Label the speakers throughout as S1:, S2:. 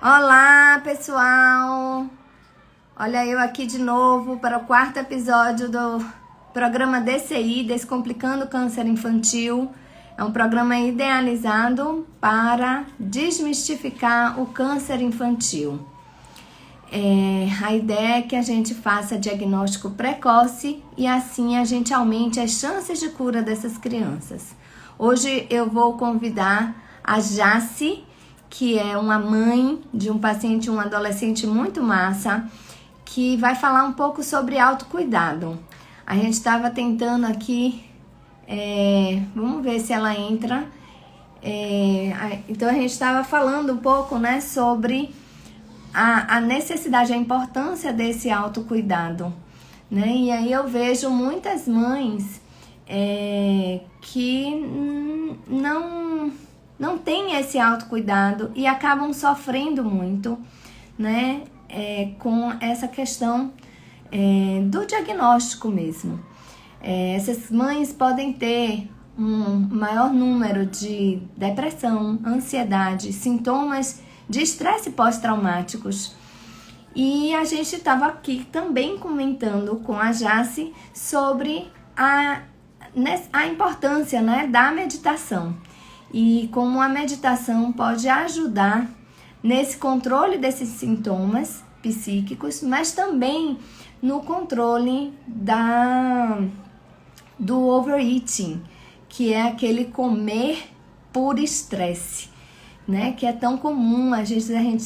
S1: Olá, pessoal! Olha eu aqui de novo para o quarto episódio do programa DCI, Descomplicando o Câncer Infantil. É um programa idealizado para desmistificar o câncer infantil. A ideia é que a gente faça diagnóstico precoce e assim a gente aumente as chances de cura dessas crianças. Hoje eu vou convidar a Jaci, que é uma mãe de um paciente, um adolescente muito massa, que vai falar um pouco sobre autocuidado. A gente estava tentando aqui, vamos ver se ela entra. Então a gente estava falando um pouco, né, sobre a necessidade, a importância desse autocuidado, né? E aí eu vejo muitas mães que não têm esse autocuidado e acabam sofrendo muito, né? Com essa questão do diagnóstico mesmo. Essas mães podem ter um maior número de depressão, ansiedade, sintomas de estresse pós-traumáticos. E a gente estava aqui também comentando com a Jaci sobre a importância, né, da meditação e como a meditação pode ajudar nesse controle desses sintomas psíquicos, mas também no controle do overeating, que é aquele comer por estresse, né? Que é tão comum, a gente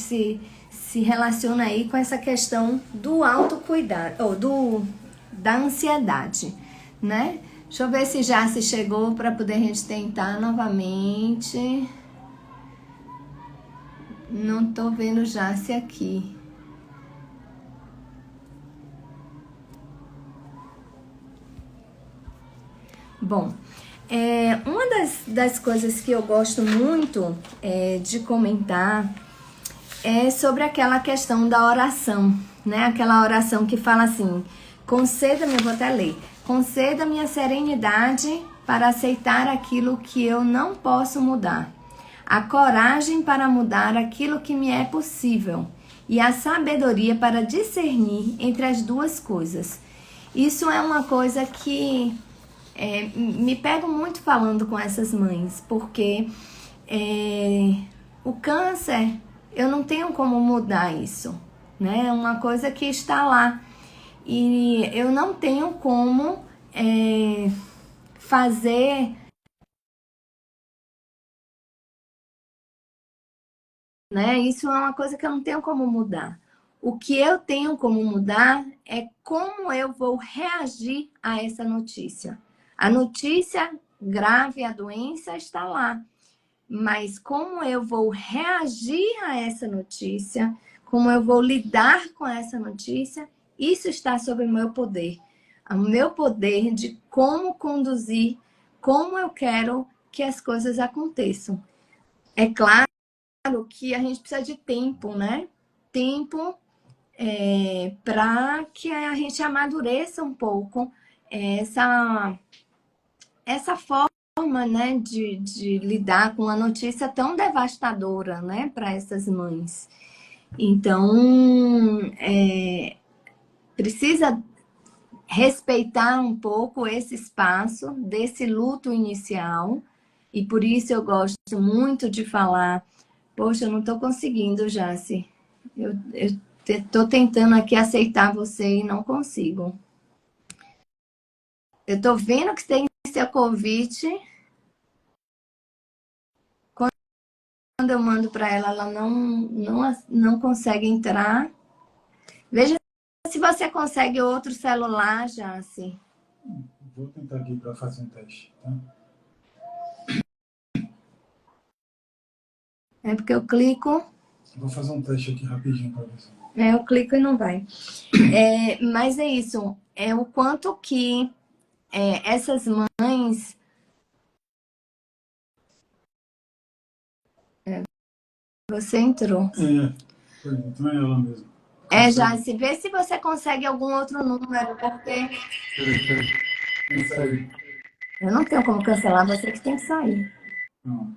S1: se relaciona aí com essa questão do autocuidado, ou da ansiedade, né? Deixa eu ver se já se chegou para poder a gente tentar novamente. Não tô vendo Jace aqui. Bom, uma das coisas que eu gosto muito de comentar é sobre aquela questão da oração, né? Aquela oração que fala assim: conceda-me, eu vou até ler, conceda-me a serenidade para aceitar aquilo que eu não posso mudar, a coragem para mudar aquilo que me é possível e a sabedoria para discernir entre as duas coisas. Isso é uma coisa que me pego muito falando com essas mães, porque o câncer, eu não tenho como mudar isso, né? É uma coisa que está lá e eu não tenho como fazer, né? Isso é uma coisa que eu não tenho como mudar. O que eu tenho como mudar é como eu vou reagir a essa notícia. A notícia grave, a doença está lá. Mas como eu vou reagir a essa notícia, como eu vou lidar com essa notícia, isso está sob o meu poder. O meu poder de como conduzir, como eu quero que as coisas aconteçam. É claro que a gente precisa de tempo, né? Tempo para que a gente amadureça um pouco essa forma, né, de lidar com uma notícia tão devastadora, né, para essas mães. Então, precisa respeitar um pouco esse espaço desse luto inicial, e por isso eu gosto muito de falar: poxa, eu não estou conseguindo, Jaci. Eu estou tentando aqui aceitar você e não consigo. Eu estou vendo que tem seu convite. Quando eu mando para ela, ela não consegue entrar. Veja se você consegue outro celular, Jaci.
S2: Vou tentar aqui para fazer um teste, tá?
S1: É porque eu clico.
S2: Vou fazer um teste aqui rapidinho para você.
S1: Eu clico e não vai. Mas é isso. É o quanto que essas mães. Você entrou.
S2: Então é ela mesmo.
S1: Jaci, vê se você consegue algum outro número, porque.
S2: Peraí.
S1: Eu não tenho como cancelar, você que tem que sair.
S2: Não.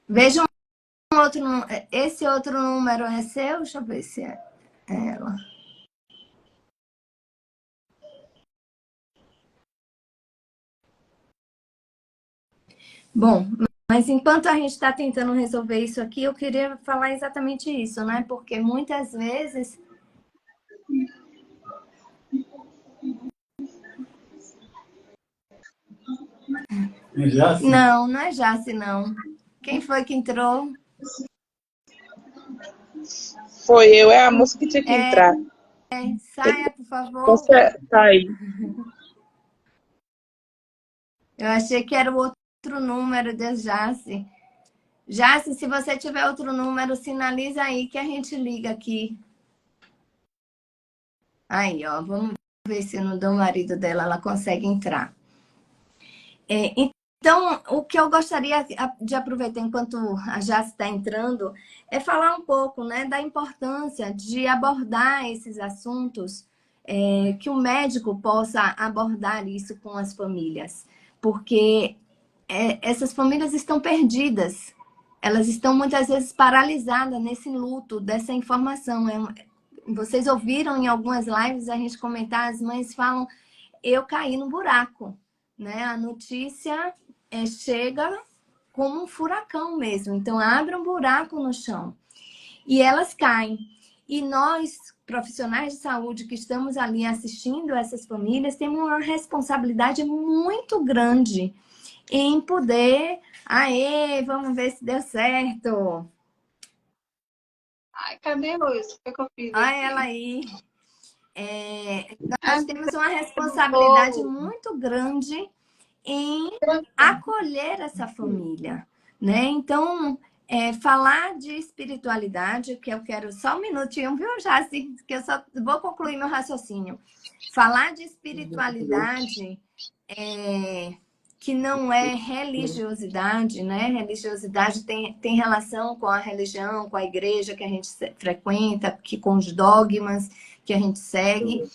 S1: Veja um outro. Esse outro número é seu? Deixa eu ver se é ela. Bom, mas enquanto a gente está tentando resolver isso aqui, eu queria falar exatamente isso, né? Porque muitas vezes.
S2: É Jace?
S1: Não, não é Jace, não. Quem foi que entrou?
S3: Foi eu, é a moça que tinha que entrar.
S1: Saia, por favor.
S3: Você tá aí.
S1: Eu achei que era o outro número de Jace. Jace, se você tiver outro número, sinaliza aí que a gente liga aqui. Aí, ó, vamos ver se no do marido dela ela consegue entrar. Então, o que eu gostaria de aproveitar enquanto a Jace está entrando é falar um pouco, né, da importância de abordar esses assuntos, que o médico possa abordar isso com as famílias, porque essas famílias estão perdidas, elas estão muitas vezes paralisadas nesse luto dessa informação. Vocês ouviram em algumas lives a gente comentar, as mães falam, eu caí no buraco, né? A notícia chega como um furacão mesmo. Então, abre um buraco no chão e elas caem. E nós, profissionais de saúde que estamos ali assistindo essas famílias, temos uma responsabilidade muito grande em poder... Aê, vamos ver se deu certo.
S4: Ai, cadê isso? O que eu fiz
S1: Olha
S4: aqui?
S1: ela aí. Nós temos uma responsabilidade muito grande em acolher essa família, né? Então, falar de espiritualidade, que eu quero só um minutinho, viu, Jaci? Que eu só vou concluir meu raciocínio. Falar de espiritualidade que não é religiosidade, né? Religiosidade tem relação com a religião, com a igreja que a gente frequenta, com os dogmas que a gente segue.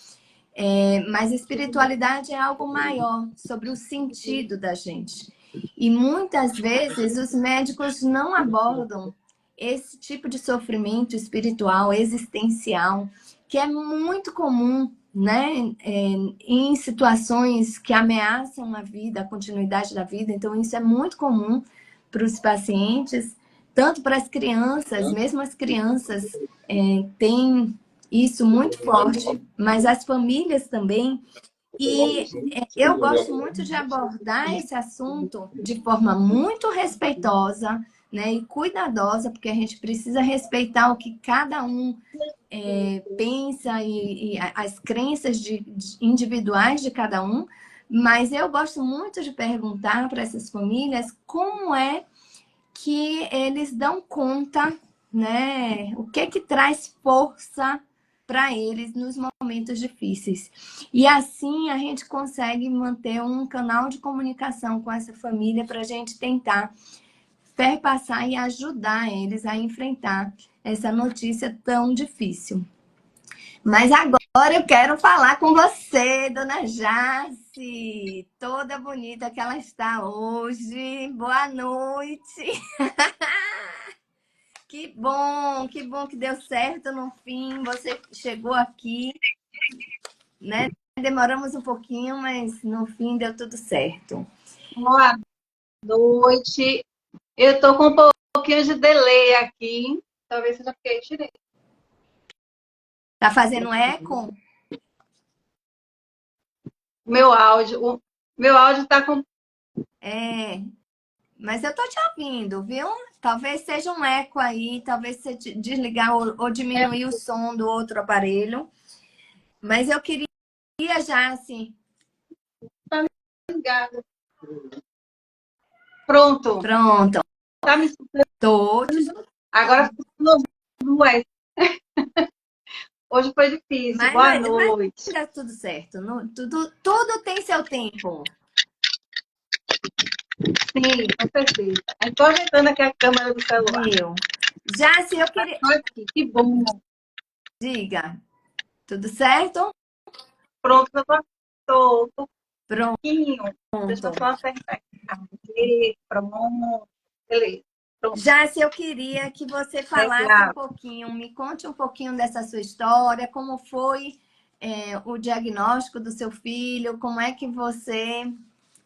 S1: Mas espiritualidade é algo maior, sobre o sentido da gente. E muitas vezes os médicos não abordam esse tipo de sofrimento espiritual, existencial, que é muito comum, né? Em situações que ameaçam a vida, a continuidade da vida. Então, isso é muito comum para os pacientes, tanto para as crianças, mesmo as crianças têm isso muito forte, mas as famílias também. E eu gosto muito de abordar esse assunto de forma muito respeitosa, né, e cuidadosa, porque a gente precisa respeitar o que cada um pensa e as crenças individuais de cada um. Mas eu gosto muito de perguntar para essas famílias como é que eles dão conta, né? O que traz força para eles nos momentos difíceis. E assim a gente consegue manter um canal de comunicação com essa família para a gente tentar perpassar e ajudar eles a enfrentar essa notícia tão difícil. Mas agora eu quero falar com você, dona Jace, toda bonita que ela está hoje. Boa noite. Que bom que deu certo no fim. Você chegou aqui, né? Demoramos um pouquinho, mas no fim deu tudo certo.
S4: Boa noite. Eu tô com um pouquinho de delay aqui. Talvez seja porque eu tirei.
S1: Tá fazendo eco?
S4: Meu áudio tá com...
S1: Mas eu tô te ouvindo, viu? Talvez seja um eco aí, talvez você desligar ou diminuir o som do outro aparelho. Mas eu queria já, assim...
S4: Tá ligado. Pronto.
S1: Pronto.
S4: Tá me escutando?
S1: Tô.
S4: Agora duas. Hoje foi difícil. Boa noite.
S1: Mas dá tudo certo. Tudo tem seu tempo.
S4: Sim, com certeza. Estou ajeitando aqui a câmera do celular.
S1: Já se eu queria...
S4: Que bom.
S1: Diga. Tudo certo?
S4: Pronto, eu tô um
S1: Pronto.
S4: pouquinho. Deixa eu só acertar aqui. Pronto. Beleza. Pronto.
S1: Jace, eu queria que você falasse um pouquinho, me conte um pouquinho dessa sua história, como foi o diagnóstico do seu filho, como é que você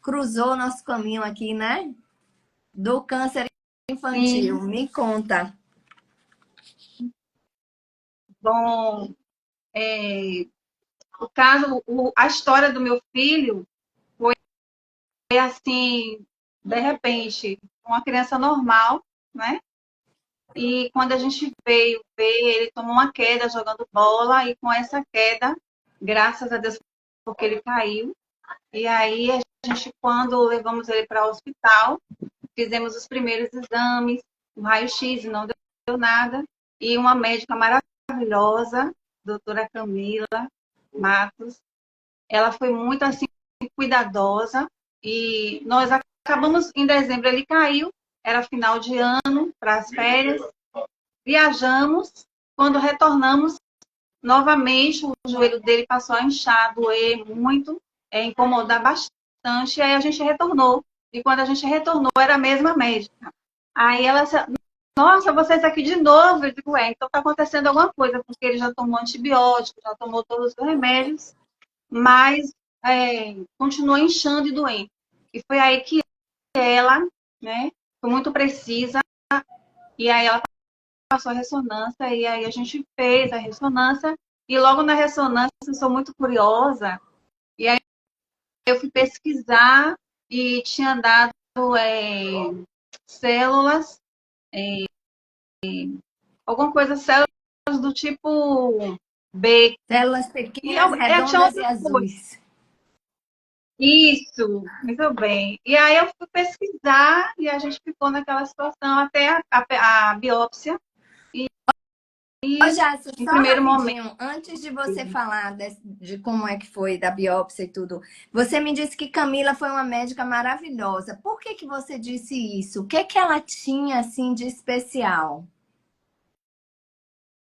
S1: cruzou o nosso caminho aqui, né? Do câncer infantil.
S4: Sim.
S1: Me conta.
S4: Bom, o caso, a história do meu filho foi assim, de repente, uma criança normal, né? E quando a gente veio ver, ele tomou uma queda jogando bola, e com essa queda, graças a Deus, porque ele caiu. E aí a gente, quando levamos ele para o hospital, fizemos os primeiros exames, o raio-x, não deu nada. E uma médica maravilhosa, doutora Camila Matos, ela foi muito assim cuidadosa, e nós acabamos em dezembro, ele caiu, era final de ano, para as férias, viajamos, quando retornamos, novamente o joelho dele passou a inchar, doer muito, incomodar bastante, e aí a gente retornou, e quando a gente retornou era a mesma médica. Aí ela disse, nossa, vocês aqui de novo? Eu digo, então está acontecendo alguma coisa, porque ele já tomou antibiótico, já tomou todos os remédios, mas continua inchando e doendo. E foi aí que ela, né, foi muito precisa, e aí ela passou a ressonância, e aí a gente fez a ressonância, e logo na ressonância eu sou muito curiosa, e aí eu fui pesquisar, e tinha dado células, alguma coisa, células do tipo B.
S1: Células
S4: E
S1: pequenas,
S4: eu tinha
S1: redondas e
S4: outra coisa.
S1: azuis.
S4: Isso, muito bem. E aí eu fui pesquisar e a gente ficou naquela situação até a biópsia.
S1: Ô, Jace,
S4: Em
S1: só
S4: primeiro momento,
S1: rapidinho, antes de você falar de como é que foi da biópsia e tudo, você me disse que Camila foi uma médica maravilhosa. Por que que você disse isso? O que que ela tinha, assim, de especial?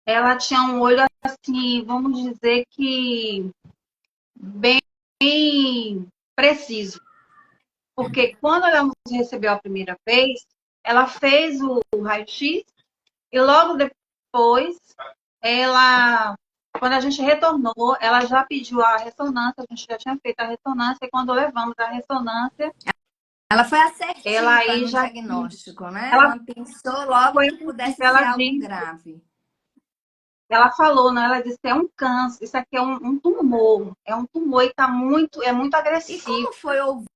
S4: ela tinha um olho assim, vamos dizer que bem preciso. Porque quando ela nos recebeu a primeira vez, ela fez o raio-x e logo depois, quando a gente retornou, ela já pediu a ressonância, a gente já tinha feito a ressonância, e quando levamos a ressonância,
S1: Ela foi
S4: ela
S1: assertiva
S4: aí
S1: no
S4: já
S1: diagnóstico, né?
S4: ela
S1: Ela pensou logo
S4: foi,
S1: que pudesse ser
S4: ela
S1: algo
S4: disse,
S1: grave.
S4: ela falou, né? Ela disse, é um câncer, isso aqui é um tumor, e é muito
S1: E
S4: agressivo.
S1: como foi ouvir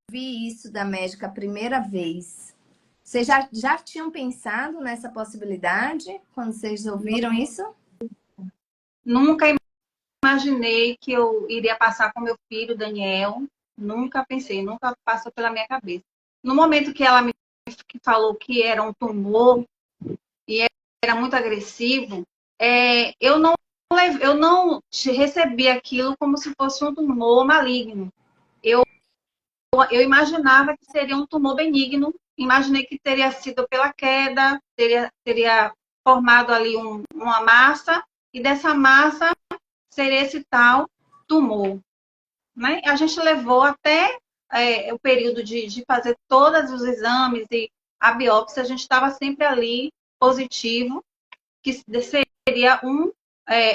S1: isso da médica a primeira vez? Vocês já tinham pensado nessa possibilidade quando vocês ouviram isso?
S4: Nunca imaginei que eu iria passar com meu filho, Daniel. Nunca pensei, nunca passou pela minha cabeça. No momento que ela me falou que era um tumor e era muito agressivo, eu não recebi aquilo como se fosse um tumor maligno. Eu imaginava que seria um tumor benigno, imaginei que teria sido pela queda, teria formado ali uma massa, e dessa massa seria esse tal tumor. Né? A gente levou até o período de fazer todos os exames e a biópsia, a gente estava sempre ali positivo, que seria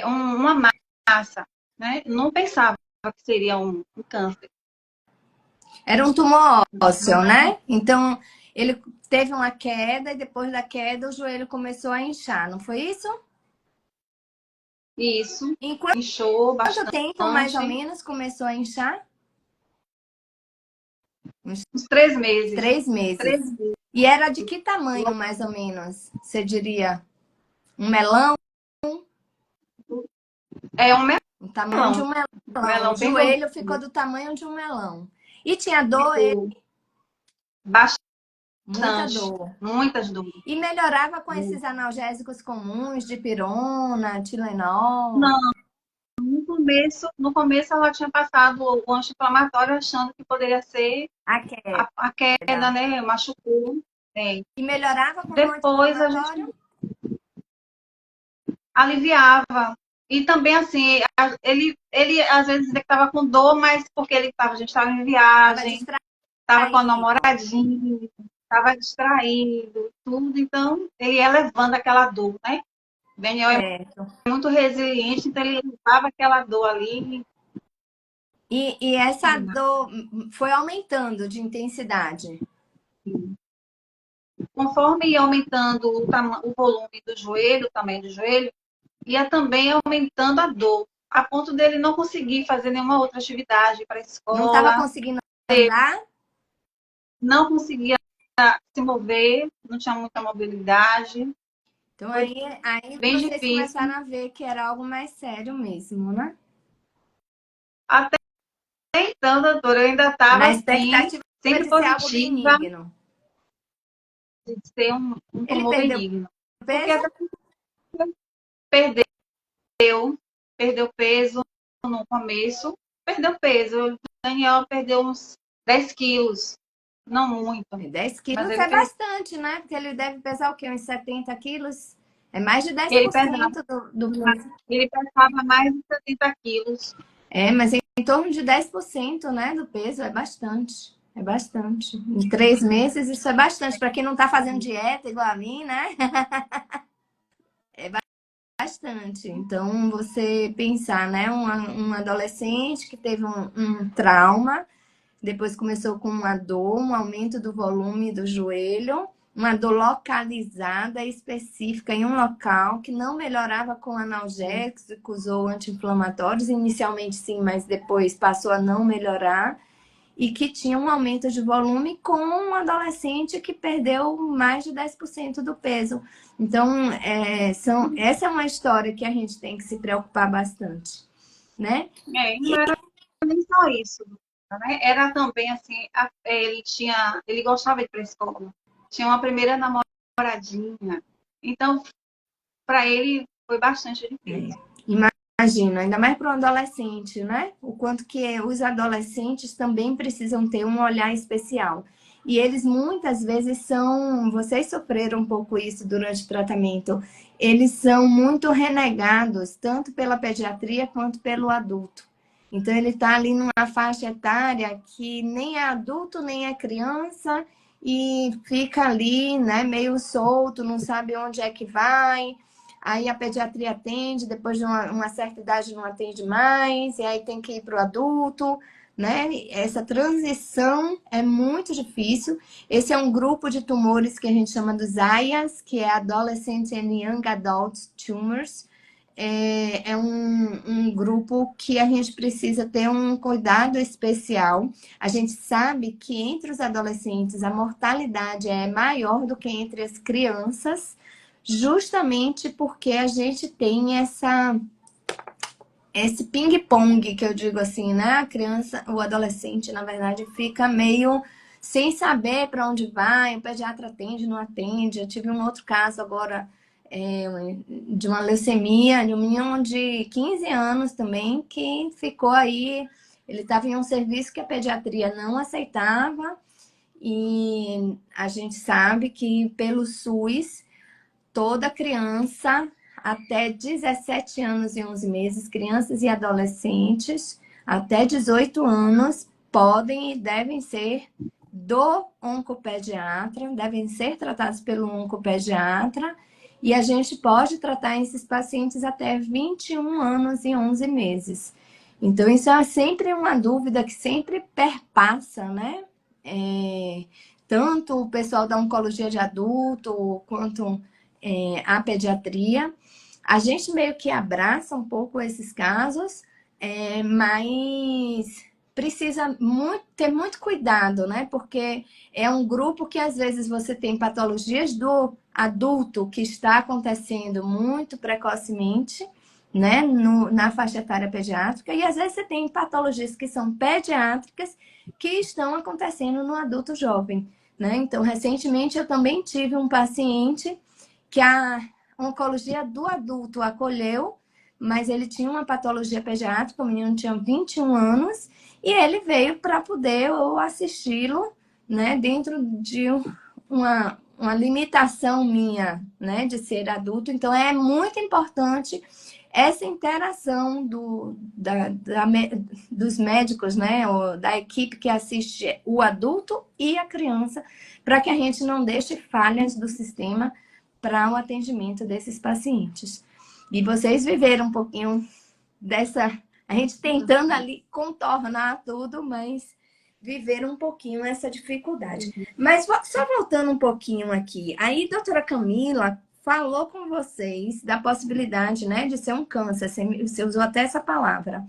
S4: uma massa. Né? Não pensava que seria um câncer.
S1: Era um tumor ósseo, né? Então, ele teve uma queda e depois da queda o joelho começou a inchar, não foi isso?
S4: Isso,
S1: Em quanto
S4: inchou bastante.
S1: tempo, mais ou menos, começou a inchar?
S4: Uns 3 meses.
S1: 3 meses.
S4: 3 meses.
S1: E era de que tamanho, mais ou menos? Você diria? Um melão?
S4: É um melão.
S1: O tamanho de um melão.
S4: Melão
S1: O
S4: bem
S1: joelho
S4: grande.
S1: ficou do tamanho de um melão. E tinha dor,
S4: Bastante.
S1: muita dor.
S4: Muitas dores.
S1: E melhorava com esses analgésicos comuns, dipirona, Tilenol?
S4: Não, no começo ela tinha passado o anti-inflamatório achando que poderia ser
S1: A queda.
S4: a queda, né? Machucou.
S1: E melhorava com o
S4: Depois a
S1: anti-inflamatório?
S4: gente aliviava. E também, assim, ele às vezes dizia que estava com dor, mas porque a gente estava em viagem, estava com a
S1: Distraído.
S4: namoradinha, estava distraído, tudo. Então, ele ia levando aquela dor, né? Daniel é
S1: Certo.
S4: muito resiliente, então ele levava aquela dor ali.
S1: E essa dor foi aumentando de intensidade.
S4: Conforme ia aumentando o volume do joelho, o tamanho do joelho, ia também aumentando a dor, a ponto dele não conseguir fazer nenhuma outra atividade para a
S1: Não estava
S4: escola,
S1: conseguindo andar?
S4: não conseguia se mover, não tinha muita mobilidade.
S1: Então
S4: Foi
S1: aí
S4: bem
S1: vocês começaram
S4: difícil.
S1: a ver que era algo mais sério mesmo, né?
S4: Até então, doutora, eu ainda
S1: Na
S4: estava assim,
S1: expectativa
S4: sempre
S1: de ser algo
S4: positiva
S1: benigno.
S4: de ser um
S1: Ele
S4: tumor
S1: perdeu
S4: benigno. Porque
S1: peso?
S4: até perdeu, perdeu peso no começo, perdeu peso. O Daniel perdeu uns 10 quilos, não muito,
S1: 10
S4: mas
S1: quilos
S4: ele
S1: é
S4: perdeu.
S1: bastante, né? Porque ele deve pesar o quê? Uns 70 quilos? É mais de
S4: Ele pesava,
S1: 10% do peso.
S4: ele pesava mais de 70 quilos.
S1: É, mas em torno de 10%, né, do peso é bastante. É bastante. Em 3 meses, isso é bastante. Para quem não está fazendo dieta igual a mim, né? É bastante. Então, você pensar, né? Um adolescente que teve um trauma, depois começou com uma dor, um aumento do volume do joelho, uma dor localizada, específica em um local, que não melhorava com analgésicos ou anti-inflamatórios. Inicialmente sim, mas depois passou a não melhorar. E que tinha um aumento de volume com um adolescente que perdeu mais de 10% do peso. Então, essa é uma história que a gente tem que se preocupar bastante, né?
S4: É, não era nem só isso, né? Era também assim, ele gostava de ir para a escola. Tinha uma primeira namoradinha. Então, para ele foi bastante difícil.
S1: Imagina, ainda mais para um adolescente, né? O quanto que os adolescentes também precisam ter um olhar especial. E eles muitas vezes são, vocês sofreram um pouco isso durante o tratamento, eles são muito renegados, tanto pela pediatria quanto pelo adulto. Então ele está ali numa faixa etária que nem é adulto, nem é criança, e fica ali, né, meio solto, não sabe onde é que vai. Aí a pediatria atende, depois de uma certa idade não atende mais, e aí tem que ir para o adulto, né? Essa transição é muito difícil. Esse é um grupo de tumores que a gente chama dos AYAs, que é Adolescent and Young Adult Tumors. É um grupo que a gente precisa ter um cuidado especial. A gente sabe que entre os adolescentes a mortalidade é maior do que entre as crianças, justamente porque a gente tem esse ping-pong que eu digo assim, né? A criança, o adolescente, na verdade, fica meio sem saber para onde vai, o pediatra atende, não atende. Eu tive um outro caso agora de uma leucemia, de um menino de 15 anos também, que ficou aí, ele estava em um serviço que a pediatria não aceitava, e a gente sabe que pelo SUS toda criança até 17 anos e 11 meses, crianças e adolescentes até 18 anos podem e devem ser do oncopediatra, devem ser tratados pelo oncopediatra, e a gente pode tratar esses pacientes até 21 anos e 11 meses. Então, isso é sempre uma dúvida que sempre perpassa, né? Tanto o pessoal da oncologia de adulto, quanto a pediatria. A gente meio que abraça um pouco esses casos, mas precisa ter muito cuidado, né? Porque é um grupo que às vezes você tem patologias do adulto que está acontecendo muito precocemente, né? Na faixa etária pediátrica, e às vezes você tem patologias que são pediátricas que estão acontecendo no adulto jovem, né? Então, recentemente eu também tive um paciente que a oncologia do adulto acolheu, mas ele tinha uma patologia pediátrica, o menino tinha 21 anos, e ele veio para poder assisti-lo, né, dentro de uma limitação minha, né, de ser adulto. Então, é muito importante essa interação dos médicos, né, ou da equipe que assiste o adulto e a criança, para que a gente não deixe falhas do sistema para o atendimento desses pacientes. E vocês viveram um pouquinho dessa, a gente tentando ali contornar tudo, mas viveram um pouquinho essa dificuldade. Mas só voltando um pouquinho aqui, aí, doutora Camila falou com vocês da possibilidade, né, de ser um câncer, você usou até essa palavra.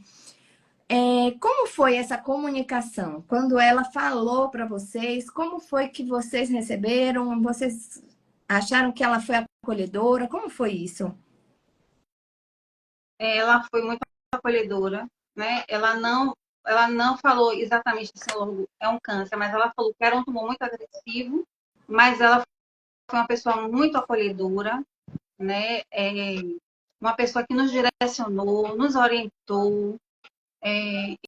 S1: Como foi essa comunicação? Quando ela falou para vocês, como foi que vocês receberam? Vocês acharam que ela foi acolhedora? Como foi isso?
S4: Ela foi muito acolhedora, né? Ela não falou exatamente assim, logo, é um câncer, mas ela falou que era um tumor muito agressivo, mas ela foi uma pessoa muito acolhedora, né? Uma pessoa que nos direcionou, nos orientou, e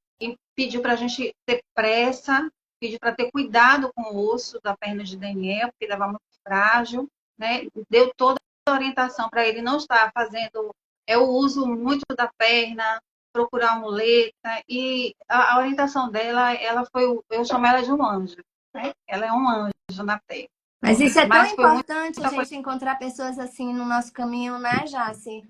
S4: pediu para a gente ter pressa, pediu para ter cuidado com o osso da perna de Daniel, porque ele estava muito frágil, né? Deu toda a orientação para ele não estar fazendo o uso muito da perna, procurar uma muleta, e a orientação dela, eu chamo ela de um anjo, né? Ela é um anjo na terra.
S1: Mas isso é tão
S4: Mas foi
S1: importante a gente encontrar pessoas assim no nosso caminho, né, Jaci?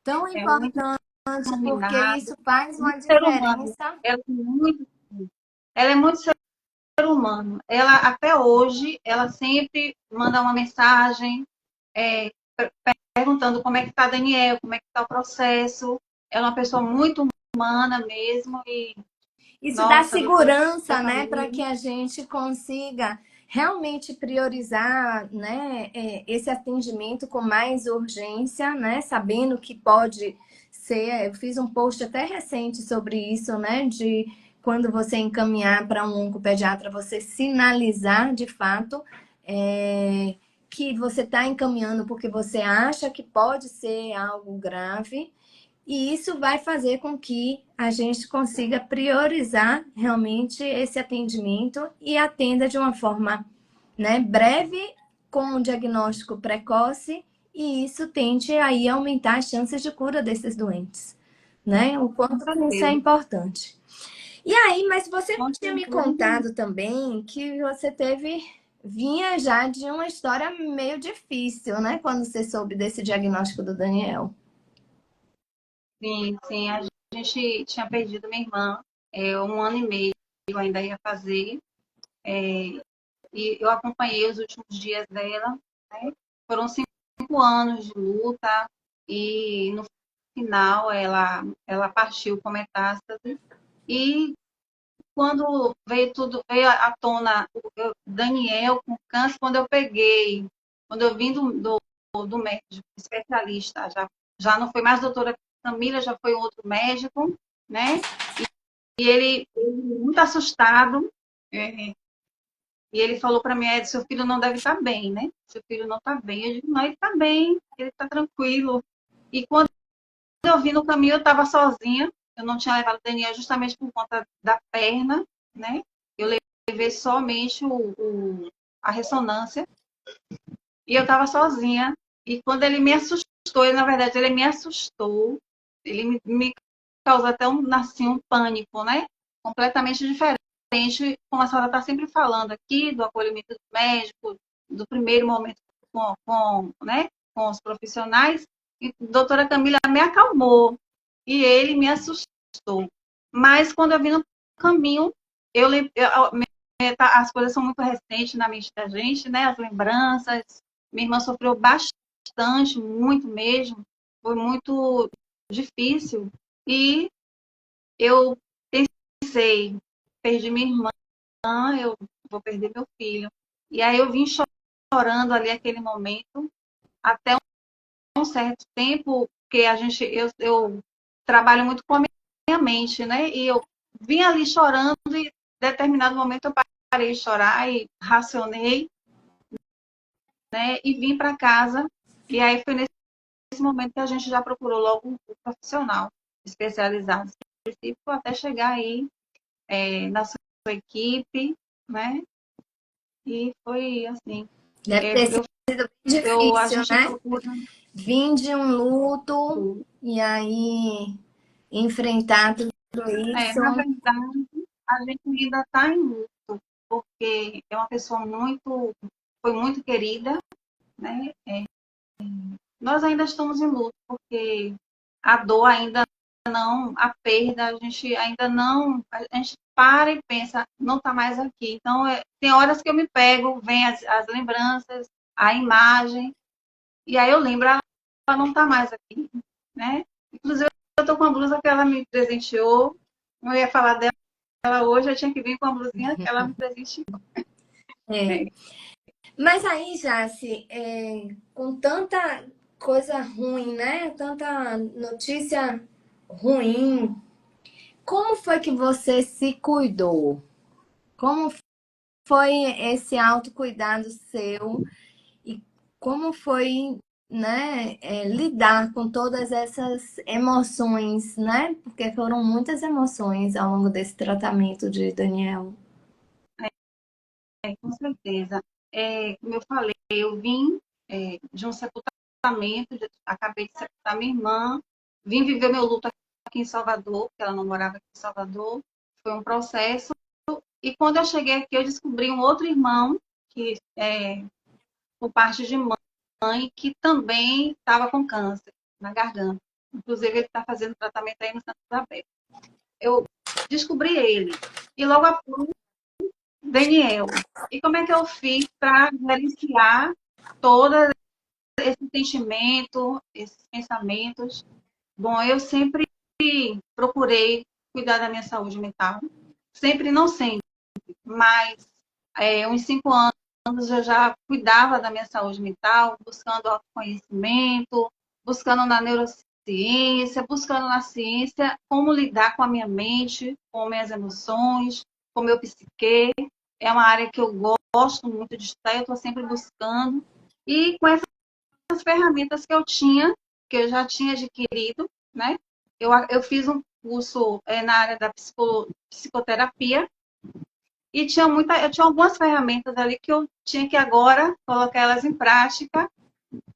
S1: Tão importante, porque isso faz uma
S4: ser humano.
S1: diferença.
S4: Ela é muito ser humano. Ela, até hoje, ela sempre manda uma mensagem perguntando como é que está Daniel, como é que está o processo. Ela é uma pessoa muito humana mesmo. E,
S1: isso dá segurança, né, para que a gente consiga realmente priorizar, né, esse atendimento com mais urgência, né, sabendo que pode ser. Eu fiz um post até recente sobre isso, né, de quando você encaminhar para um oncopediatra, você sinalizar de fato que você está encaminhando porque você acha que pode ser algo grave. E isso vai fazer com que a gente consiga priorizar realmente esse atendimento e atenda de uma forma, né, breve, com um diagnóstico precoce, e isso tende aí a aumentar as chances de cura desses doentes, né? O quanto isso é importante. E aí, mas você tinha me contado também que você vinha já de uma história meio difícil, né? Quando você soube desse diagnóstico do Daniel.
S4: Sim, sim. A gente tinha perdido minha irmã, 1 ano e meio eu ainda ia fazer. E eu acompanhei os últimos dias dela, né? Foram 5 anos de luta e no final ela partiu com metástase. E quando veio à tona Daniel com câncer, quando eu vim do médico especialista, já não foi mais doutora Camila, já foi outro médico, né? E ele muito assustado, e ele falou para mim, seu filho não deve estar bem, né? Seu filho não está bem. Eu digo, não, ele está bem, ele está tranquilo. E quando eu vim no caminho, eu estava sozinha, eu não tinha levado o Daniel justamente por conta da perna, né? Eu levei somente a ressonância, e eu estava sozinha. E quando ele me assustou, na verdade, ele me assustou, ele me causou até um pânico, né? Completamente diferente, como a senhora está sempre falando aqui, do acolhimento do médico, do primeiro momento né, com os profissionais. E a doutora Camila me acalmou e ele me assustou. Mas quando eu vim no caminho, as coisas são muito recentes na mente da gente, né? As lembranças. Minha irmã sofreu bastante, muito mesmo. Foi muito difícil. E eu pensei, perdi minha irmã, eu vou perder meu filho. E aí eu vim chorando ali aquele momento, até um certo tempo, porque eu trabalho muito com a minha mente, né? E eu vim ali chorando e em determinado momento eu parei de chorar e racionei, né? E vim para casa. E aí foi nesse momento que a gente já procurou logo um profissional especializado específico até chegar aí na sua equipe, né? E foi assim.
S1: Deve ter sido bem difícil, né? vim de um luto e aí enfrentar tudo isso.
S4: Na verdade, a gente ainda está em luto, porque é uma pessoa foi muito querida, né? Nós ainda estamos em luto, porque a dor ainda não, a perda, a gente ainda não, a gente para e pensa, não está mais aqui. Então, tem horas que eu me pego, vem as lembranças, a imagem, e aí eu lembro, ela não está mais aqui, né? Inclusive, eu estou com a blusa que ela me presenteou, não ia falar dela hoje, eu tinha que vir com a blusinha que ela me presenteou.
S1: É. Mas aí, Jace, com tanta coisa ruim, né? Tanta notícia ruim, como foi que você se cuidou? Como foi esse autocuidado seu? E como foi, né, lidar com todas essas emoções, né? Porque foram muitas emoções ao longo desse tratamento de Daniel.
S4: Com certeza. Como eu falei, eu vim de um sepultamento, acabei de sepultar minha irmã, vim viver meu luto aqui em Salvador, porque ela não morava aqui em Salvador. Foi um processo. E quando eu cheguei aqui, eu descobri um outro irmão, que por parte de mãe, que também estava com câncer na garganta. Inclusive, ele está fazendo tratamento aí no Santa Isabel. Eu descobri ele. E logo após, Daniel. E como é que eu fiz para gerenciar todo esse sentimento, esses pensamentos? Bom, eu sempre procurei cuidar da minha saúde mental. Sempre, não sempre, mas uns 5 anos eu já cuidava da minha saúde mental, buscando autoconhecimento, buscando na neurociência, buscando na ciência como lidar com a minha mente, com minhas emoções, com o meu psique. É uma área que eu gosto muito de estudar, eu estou sempre buscando. E com essas ferramentas que eu tinha, que eu já tinha adquirido, né? Eu fiz um curso na área da psicoterapia e eu tinha algumas ferramentas ali que eu tinha que agora colocar elas em prática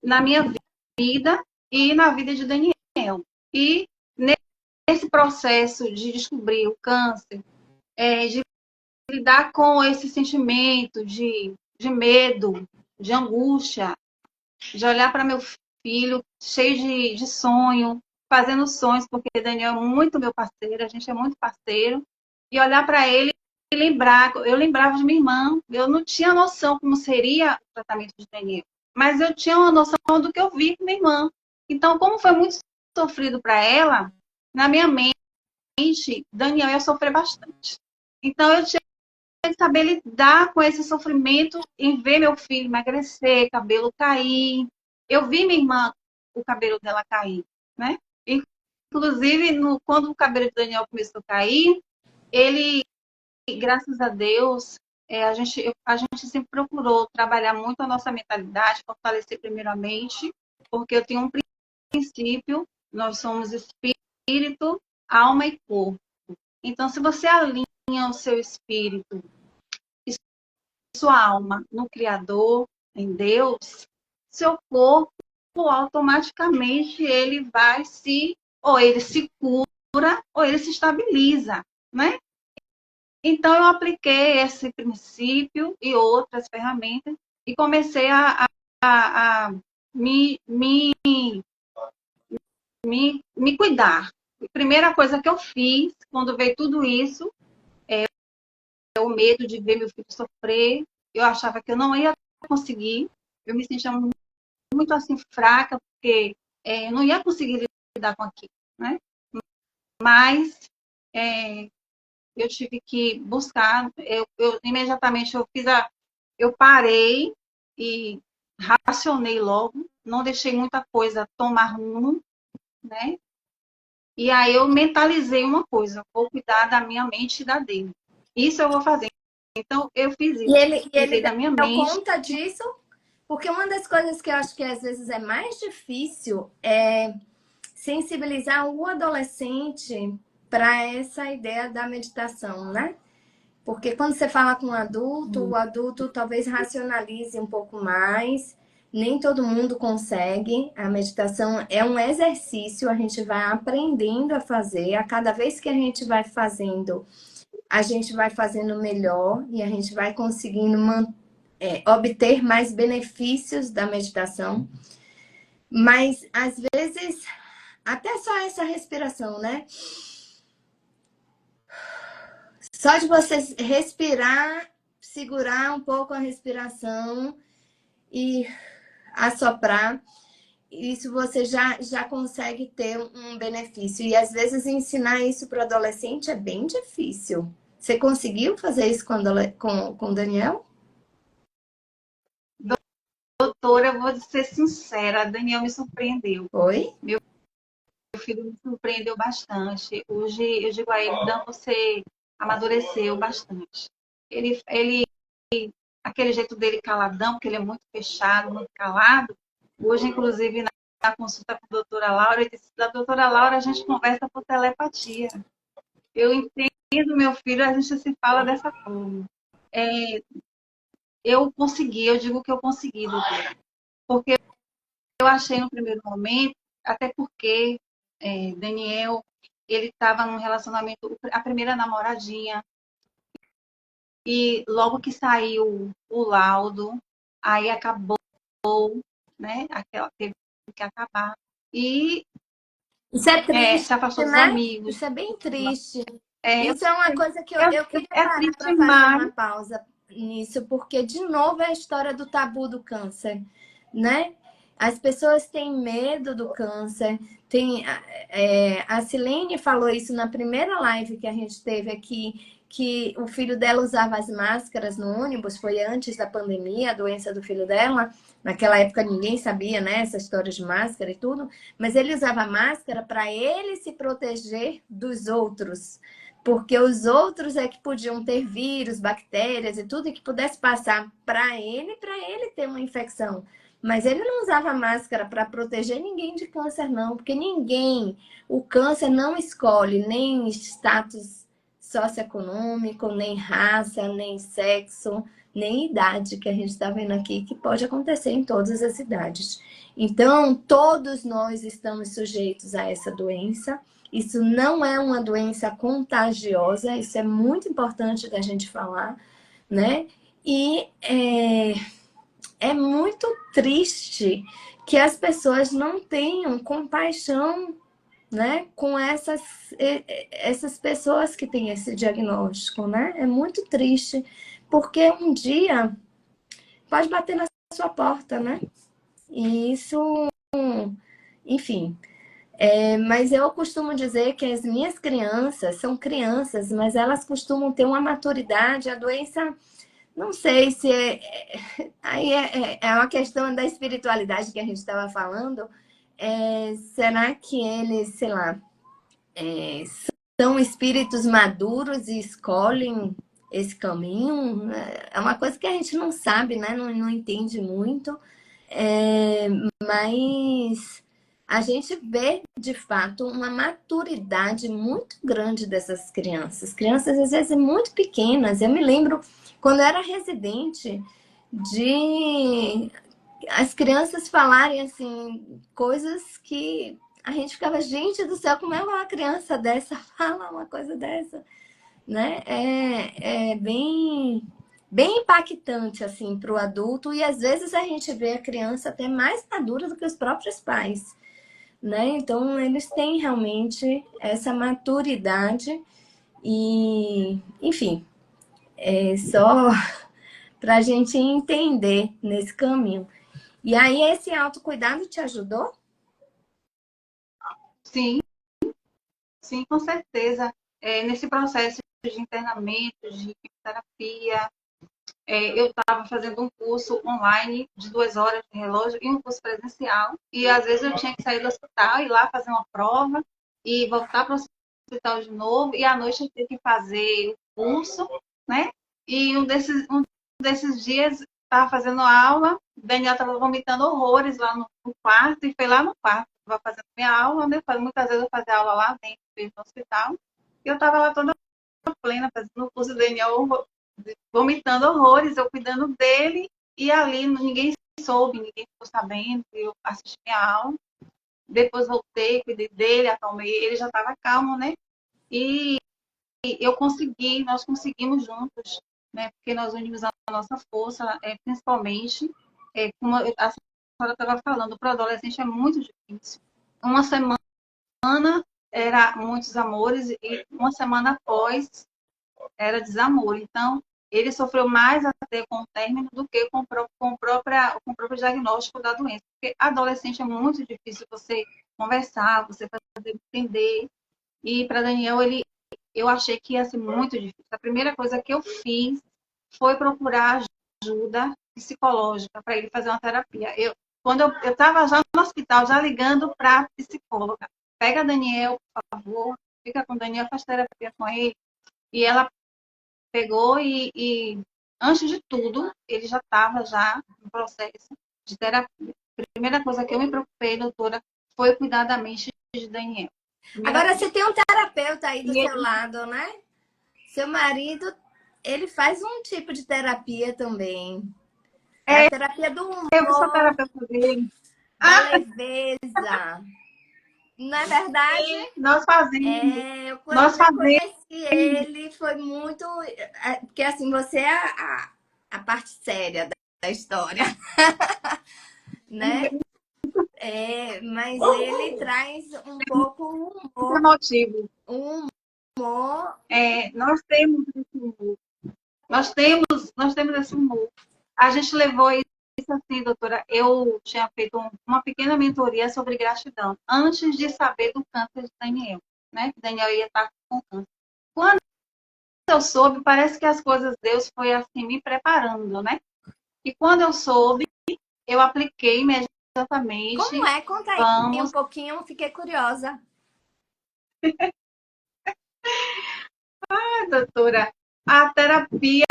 S4: na minha vida e na vida de Daniel. E nesse processo de descobrir o câncer, de lidar com esse sentimento de medo, de angústia, de olhar para meu filho cheio de sonho, fazendo sonhos, porque Daniel é muito meu parceiro, a gente é muito parceiro, e olhar para ele e lembrar, eu lembrava de minha irmã, eu não tinha noção como seria o tratamento de Daniel, mas eu tinha uma noção do que eu vi com minha irmã. Então, como foi muito sofrido para ela, na minha mente, Daniel ia sofrer bastante. Então, eu tinha que saber lidar com esse sofrimento em ver meu filho emagrecer, cabelo cair. Eu vi minha irmã, o cabelo dela cair, né? Inclusive, quando o cabelo de Daniel começou a cair, ele, graças a Deus, a gente sempre procurou trabalhar muito a nossa mentalidade, fortalecer primeiramente, porque eu tenho um princípio, nós somos espírito, alma e corpo. Então, se você alinha o seu espírito sua alma no Criador, em Deus, seu corpo automaticamente ele vai ou ele se cura, ou ele se estabiliza, né? Então eu apliquei esse princípio e outras ferramentas e comecei a me cuidar. A primeira coisa que eu fiz quando veio tudo isso o medo de ver meu filho sofrer. Eu achava que eu não ia conseguir. Eu me sentia muito assim fraca, porque eu não ia conseguir lidar com aquilo, né? Mas eu tive que buscar. Imediatamente eu parei e racionei logo. Não deixei muita coisa tomar rumo, né? E aí eu mentalizei uma coisa: vou cuidar da minha mente e da dele. Isso eu vou fazer. Então, eu fiz isso.
S1: E ele
S4: da minha
S1: deu
S4: mente.
S1: conta disso? Porque uma das coisas que eu acho que às vezes é mais difícil é sensibilizar o adolescente para essa ideia da meditação, né? Porque quando você fala com um adulto, o adulto talvez racionalize um pouco mais Nem todo mundo consegue. A meditação é um exercício, a gente vai aprendendo a fazer. A cada vez que a gente vai fazendo, a gente vai fazendo melhor e a gente vai conseguindo obter mais benefícios da meditação. Mas, às vezes, até só essa respiração, né? Só de você respirar, segurar um pouco a respiração e assoprar, isso você já consegue ter um benefício. E às vezes ensinar isso para o adolescente é bem difícil. Você conseguiu fazer isso com o Daniel?
S4: Doutora, eu vou ser sincera, Daniel me surpreendeu.
S1: Oi?
S4: Meu filho me surpreendeu bastante. Hoje eu digo a ele, Dan, você amadureceu bastante. Ele, aquele jeito dele caladão, porque ele é muito fechado, muito calado. Hoje, inclusive, na consulta com a doutora Laura, ele disse, da doutora Laura, a gente conversa por telepatia. Eu entendo meu filho, a gente se fala dessa forma. Eu consegui, eu digo que eu consegui, doutora. Porque eu achei no primeiro momento, até porque Daniel, ele estava num relacionamento, a primeira namoradinha, e logo que saiu o laudo, aí acabou, né? Aquela teve que acabar. E
S1: Isso é triste,
S4: se afastou dos
S1: né?
S4: amigos.
S1: Isso é bem triste.
S4: É,
S1: Isso é uma coisa que eu queria parar
S4: triste
S1: para fazer
S4: demais.
S1: uma pausa nisso, porque, de novo, é a história do tabu do câncer, né? As pessoas têm medo do câncer. A Silene falou isso na primeira live que a gente teve aqui, que o filho dela usava as máscaras no ônibus, foi antes da pandemia, a doença do filho dela. Naquela época ninguém sabia, né, essa história de máscara e tudo, mas ele usava máscara para ele se proteger dos outros. Porque os outros é que podiam ter vírus, bactérias e tudo, e que pudesse passar para ele ter uma infecção. Mas ele não usava máscara para proteger ninguém de câncer, não. Porque o câncer não escolhe nem status socioeconômico, nem raça, nem sexo, nem idade, que a gente está vendo aqui, que pode acontecer em todas as idades. Então, todos nós estamos sujeitos a essa doença. Isso não é uma doença contagiosa, isso é muito importante da gente falar, né? E é muito triste que as pessoas não tenham compaixão, né, com essas pessoas que têm esse diagnóstico, né? É muito triste, porque um dia pode bater na sua porta, né? E isso, enfim. Mas eu costumo dizer que as minhas crianças são crianças, mas elas costumam ter uma maturidade, a doença, não sei se aí é uma questão da espiritualidade que a gente estava falando. Será que eles, sei lá, são espíritos maduros e escolhem esse caminho? É uma coisa que a gente não sabe, né? Não entende muito. Mas a gente vê, de fato, uma maturidade muito grande dessas crianças. Crianças, às vezes, muito pequenas. Eu me lembro, quando eu era residente, de as crianças falarem, assim, coisas que a gente ficava, gente do céu, como é uma criança dessa fala uma coisa dessa, né? É bem impactante, assim, para o adulto, e às vezes a gente vê a criança até mais madura do que os próprios pais, né? Então, eles têm realmente essa maturidade e, enfim, é só para a gente entender nesse caminho. E aí, esse autocuidado te ajudou?
S4: Sim, sim, com certeza. Nesse processo de internamento, de terapia, eu estava fazendo um curso online de 2 horas de relógio e um curso presencial. E às vezes eu tinha que sair do hospital, ir lá fazer uma prova e voltar para o hospital de novo. E à noite eu tinha que fazer o curso, né? E um desses dias estava fazendo aula, o Daniel estava vomitando horrores lá no quarto e foi lá no quarto. Estava fazendo minha aula, né? Muitas vezes eu fazia aula lá dentro do hospital. E eu estava lá toda plena, fazendo o curso do Daniel vomitando horrores, eu cuidando dele, e ali ninguém soube, ninguém ficou sabendo que eu assisti a aula. Depois voltei, cuidei dele, acalmei, ele já estava calmo, né? E nós conseguimos juntos, né? Porque nós unimos a nossa força, principalmente, como a senhora estava falando, para o adolescente é muito difícil. Uma semana era muitos amores e uma semana após era desamor. Então, ele sofreu mais até com o término do que com o próprio diagnóstico da doença. Porque adolescente é muito difícil você conversar, você fazer entender. E para Daniel, eu achei que ia ser muito difícil. A primeira coisa que eu fiz foi procurar ajuda psicológica para ele fazer uma terapia. Quando eu estava já no hospital, já ligando para a psicóloga. Pega Daniel, por favor, fica com o Daniel, faz terapia com ele. E ela pegou e antes de tudo, ele já estava no processo de terapia. A primeira coisa que eu me preocupei, doutora, foi cuidar da mente de Daniel.
S1: Agora, você tem um terapeuta aí do seu lado, né? Seu marido, ele faz um tipo de terapia também. É a terapia do humor,
S4: eu sou terapeuta dele.
S1: da leveza. Não é verdade?
S4: Nós fazemos. Nós
S1: eu
S4: fazemos.
S1: conheci ele, foi muito... Porque, assim, você é a parte séria da história. Né? Mas ele traz um pouco o humor.
S4: Emotivo.
S1: Um humor.
S4: Nós temos esse humor. Nós temos esse humor. A gente levou isso assim, doutora. Eu tinha feito uma pequena mentoria sobre gratidão antes de saber do câncer de Daniel, né? Que Daniel ia estar com câncer. Quando eu soube, parece que as coisas Deus foi assim me preparando, né? E quando eu soube, eu apliquei imediatamente.
S1: Como é? Conta aí um pouquinho, fiquei curiosa.
S4: Doutora, a terapia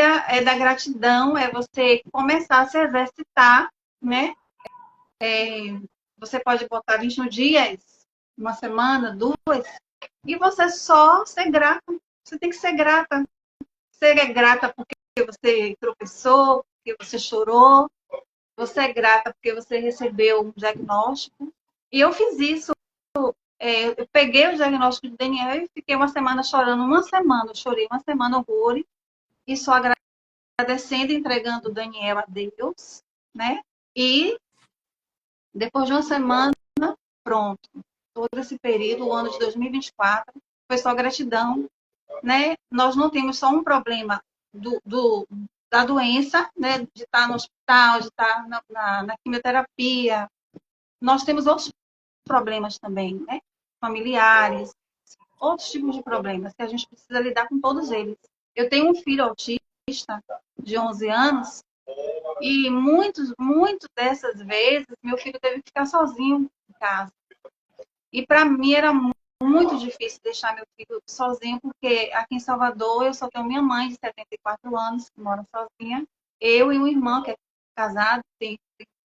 S4: da gratidão é você começar a se exercitar, né? Você pode botar 21 dias, uma semana, 2, e você só ser grata. Você tem que ser grata. Você é grata porque você tropeçou, porque você chorou. Você é grata porque você recebeu um diagnóstico. E eu fiz isso. Eu peguei o diagnóstico de Daniel e fiquei uma semana chorando. Eu chorei uma semana horrores. E só agradecendo, entregando o Daniel a Deus, né? E depois de uma semana, pronto. Todo esse período, o ano de 2024, foi só gratidão, né? Nós não temos só um problema da doença, né? De estar no hospital, de estar na quimioterapia. Nós temos outros problemas também, né? Familiares, outros tipos de problemas que a gente precisa lidar com todos eles. Eu tenho um filho autista de 11 anos e muitas dessas vezes meu filho teve que ficar sozinho em casa. E para mim era muito difícil deixar meu filho sozinho, porque aqui em Salvador eu só tenho minha mãe de 74 anos, que mora sozinha, eu e um irmão que é casado, tem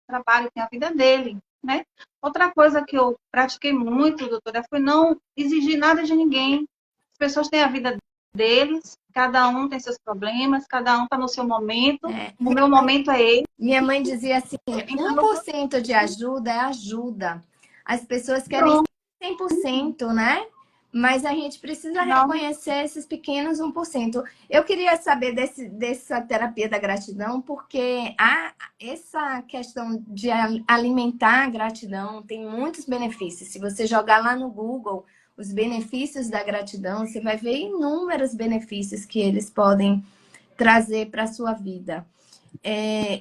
S4: trabalho, tem a vida dele, né? Outra coisa que eu pratiquei muito, doutora, foi não exigir nada de ninguém. As pessoas têm a vida deles, cada um tem seus problemas, cada um está no seu momento. O meu momento é ele.
S1: Minha mãe dizia assim, 1% de ajuda é ajuda. As pessoas querem 100%, né? Mas a gente precisa reconhecer esses pequenos 1%. Eu queria saber dessa terapia da gratidão, porque essa questão de alimentar a gratidão tem muitos benefícios. Se você jogar lá no Google os benefícios da gratidão, você vai ver inúmeros benefícios que eles podem trazer para a sua vida.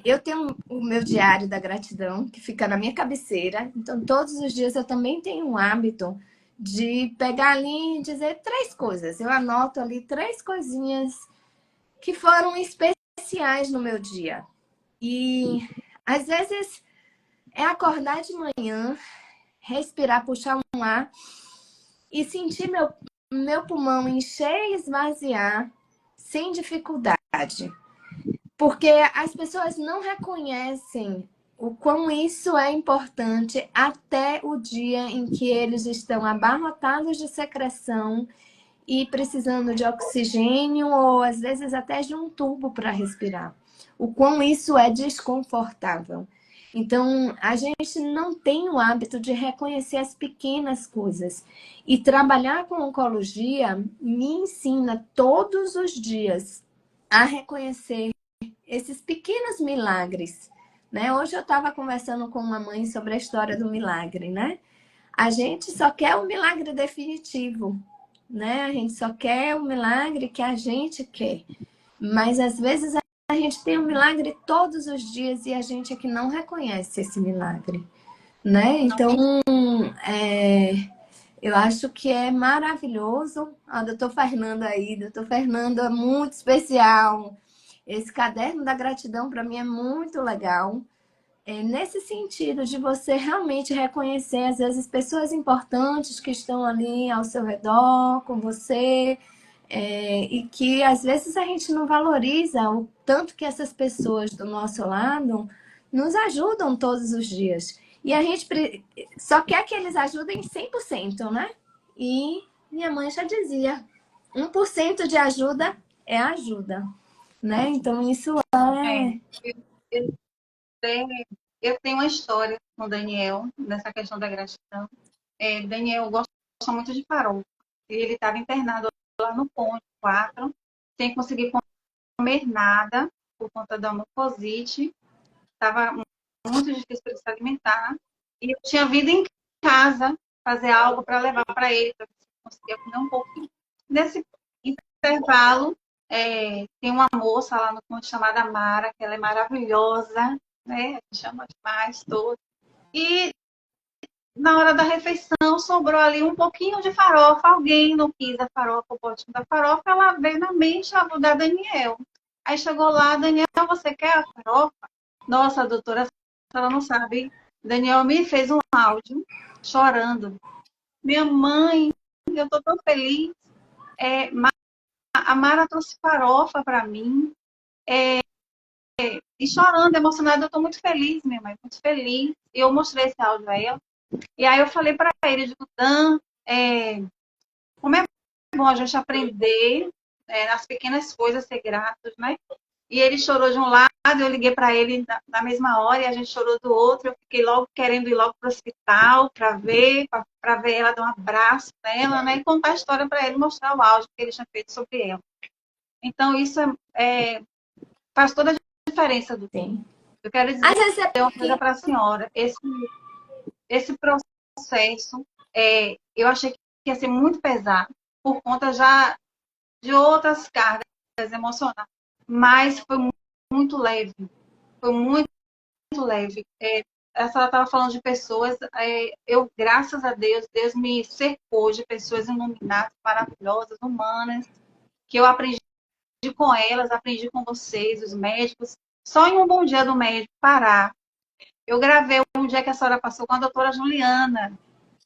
S1: Eu tenho o meu diário da gratidão, que fica na minha cabeceira. Então, todos os dias eu também tenho um hábito de pegar ali e dizer 3 coisas. Eu anoto ali 3 coisinhas que foram especiais no meu dia. E, às vezes, é acordar de manhã, respirar, puxar um ar e sentir meu pulmão encher e esvaziar sem dificuldade. Porque as pessoas não reconhecem o quão isso é importante até o dia em que eles estão abarrotados de secreção e precisando de oxigênio ou às vezes até de um tubo para respirar. O quão isso é desconfortável. Então, a gente não tem o hábito de reconhecer as pequenas coisas. E trabalhar com oncologia me ensina todos os dias a reconhecer esses pequenos milagres, né? Hoje eu estava conversando com uma mãe sobre a história do milagre, né? A gente só quer o milagre definitivo, né? A gente só quer o milagre que a gente quer. Mas às vezes a gente tem um milagre todos os dias e a gente é que não reconhece esse milagre, né? Então, eu acho que é maravilhoso. A doutor Fernando aí, doutor Fernando é muito especial. Esse caderno da gratidão para mim é muito legal. É nesse sentido de você realmente reconhecer, às vezes, pessoas importantes que estão ali ao seu redor, com você, e que às vezes a gente não valoriza o tanto que essas pessoas do nosso lado nos ajudam todos os dias. E a gente só quer que eles ajudem 100%, né? E minha mãe já dizia, 1% de ajuda é ajuda, né? Então isso
S4: É,
S1: é...
S4: eu, tenho, eu tenho uma história com o Daniel, nessa questão da gratidão. Daniel gosta muito de farol. Ele estava internado lá no ponto 4, sem conseguir comer nada, por conta da mucosite. Estava muito difícil para ele se alimentar. E eu tinha vindo em casa fazer algo para levar para ele, para ver se ele conseguia comer um pouquinho. Nesse intervalo, tem uma moça lá no ponto chamada Mara, que ela é maravilhosa, né? A gente chama demais todos. E na hora da refeição sobrou ali um pouquinho de farofa. Alguém não quis a farofa, o potinho da farofa, ela veio na mente a da Daniel. Aí chegou lá, Daniel, você quer a farofa? Nossa, doutora, ela não sabe. Daniel me fez um áudio chorando. Minha mãe, eu tô tão feliz. A Mara trouxe farofa para mim. E chorando, emocionada, eu tô muito feliz, minha mãe, muito feliz. E eu mostrei esse áudio a ela. E aí eu falei para ele, digo, Dan, como é bom a gente aprender nas pequenas coisas, ser gratos, né? E ele chorou de um lado, eu liguei para ele na mesma hora e a gente chorou do outro. Eu fiquei logo querendo ir logo para o hospital para ver ela, dar um abraço nela, né? E contar a história para ele, mostrar o áudio que ele tinha feito sobre ela. Então, isso faz toda a diferença do tempo.
S1: Sim.
S4: Eu quero dizer uma coisa para a senhora. Esse processo, eu achei que ia ser muito pesado, por conta já de outras cargas emocionais. Mas foi muito leve. Foi muito leve. Ela estava falando de pessoas, eu, graças a Deus, Deus me cercou de pessoas iluminadas, maravilhosas, humanas, que eu aprendi com elas, aprendi com vocês, os médicos. Só em um bom dia do médico parar. Eu gravei um dia que a senhora passou com a doutora Juliana.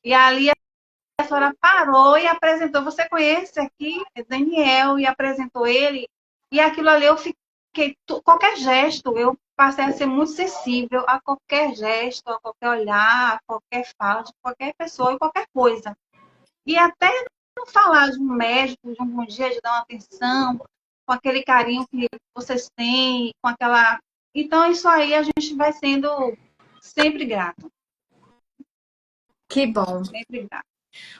S4: E ali a senhora parou e apresentou. Você conhece aqui? É Daniel, e apresentou ele. E aquilo ali eu fiquei. Qualquer gesto, eu passei a ser muito sensível a qualquer gesto, a qualquer olhar, a qualquer fala de qualquer pessoa e qualquer coisa. E até não falar de um médico, de um bom dia, de dar uma atenção, com aquele carinho que vocês têm, com aquela. Então, isso aí a gente vai sendo sempre grato.
S1: Que bom.
S4: Sempre grato.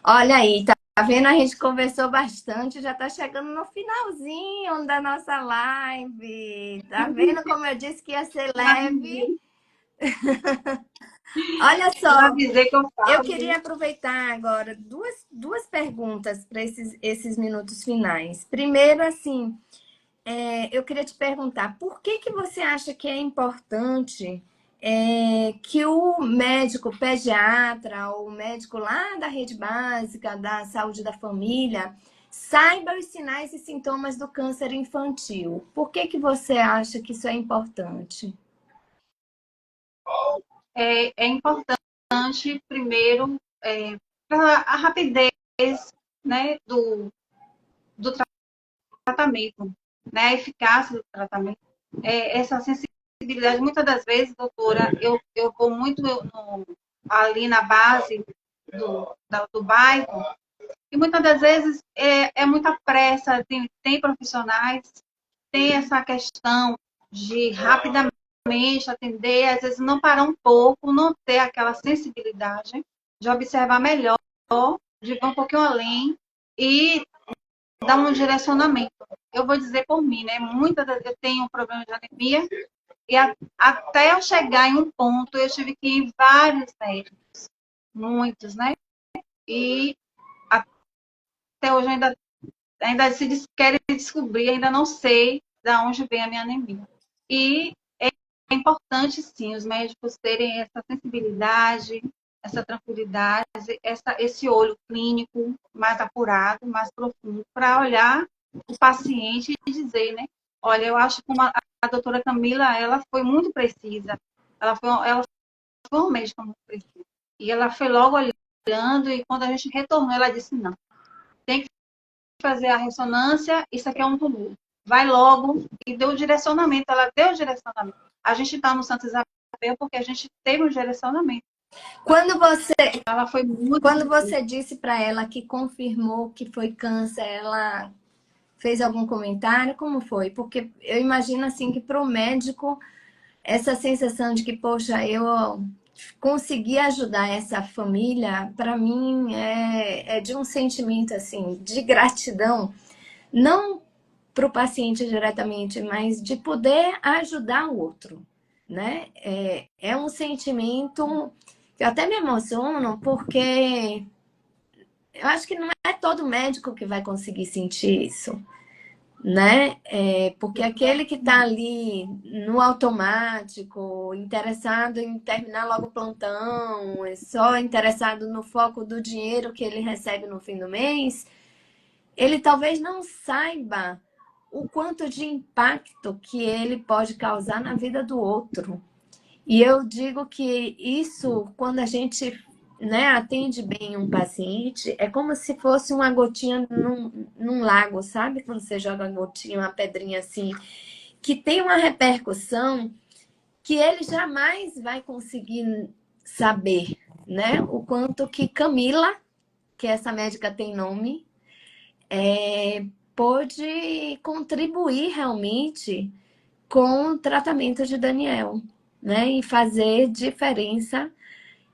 S1: Olha aí, tá vendo? A gente conversou bastante, já tá chegando no finalzinho da nossa live. Tá vendo como eu disse que ia ser leve? Olha
S4: Eu
S1: só,
S4: avisei que eu falo.
S1: eu queria aproveitar agora duas perguntas para esses minutos finais. Primeiro, assim, eu queria te perguntar, por que você acha que é importante que o médico pediatra, ou o médico lá da rede básica da saúde da família, saiba os sinais e sintomas do câncer infantil? Por que você acha que isso é importante?
S4: É importante, primeiro, para a rapidez, né, do tratamento, né, a eficácia do tratamento. Essa sensibilidade, muitas das vezes, doutora, eu vou muito ali na base do bairro, e muitas das vezes é muita pressa, tem profissionais, tem essa questão de rapidamente atender, às vezes não parar um pouco, não ter aquela sensibilidade de observar melhor, de ir um pouquinho além e dar um direcionamento. Eu vou dizer por mim, né? Muitas vezes eu tenho um problema de anemia e até eu chegar em um ponto, eu tive que ir em vários médicos, muitos, né? E até hoje ainda querem descobrir, ainda não sei de onde vem a minha anemia. E é importante, sim, os médicos terem essa sensibilidade, essa tranquilidade, esse olho clínico mais apurado, mais profundo, para olhar o paciente e dizer, né? Olha, eu acho que a doutora Camila, ela foi muito precisa. Ela foi uma médica muito precisa. E ela foi logo olhando, e quando a gente retornou, ela disse, não, tem que fazer a ressonância, isso aqui é um tumor. Vai logo, e deu o direcionamento, ela deu o direcionamento. A gente está no Santa Isabel porque a gente teve um direcionamento.
S1: Ela foi muito quando você disse para ela que confirmou que foi câncer, ela fez algum comentário? Como foi? Porque eu imagino assim que para o médico essa sensação de que, poxa, eu consegui ajudar essa família, para mim é de um sentimento assim de gratidão, não para o paciente diretamente, mas de poder ajudar o outro, né? É um sentimento que eu até me emociono, porque eu acho que não é todo médico que vai conseguir sentir isso, né? Porque aquele que está ali no automático, interessado em terminar logo o plantão, só interessado no foco do dinheiro que ele recebe no fim do mês, ele talvez não saiba o quanto de impacto que ele pode causar na vida do outro. E eu digo que isso, quando a gente, né, atende bem um paciente, é como se fosse uma gotinha num lago, sabe? Quando você joga uma gotinha, uma pedrinha assim, que tem uma repercussão que ele jamais vai conseguir saber, né? O quanto que Camila, que essa médica tem nome, pôde contribuir realmente com o tratamento de Daniel, né? E fazer diferença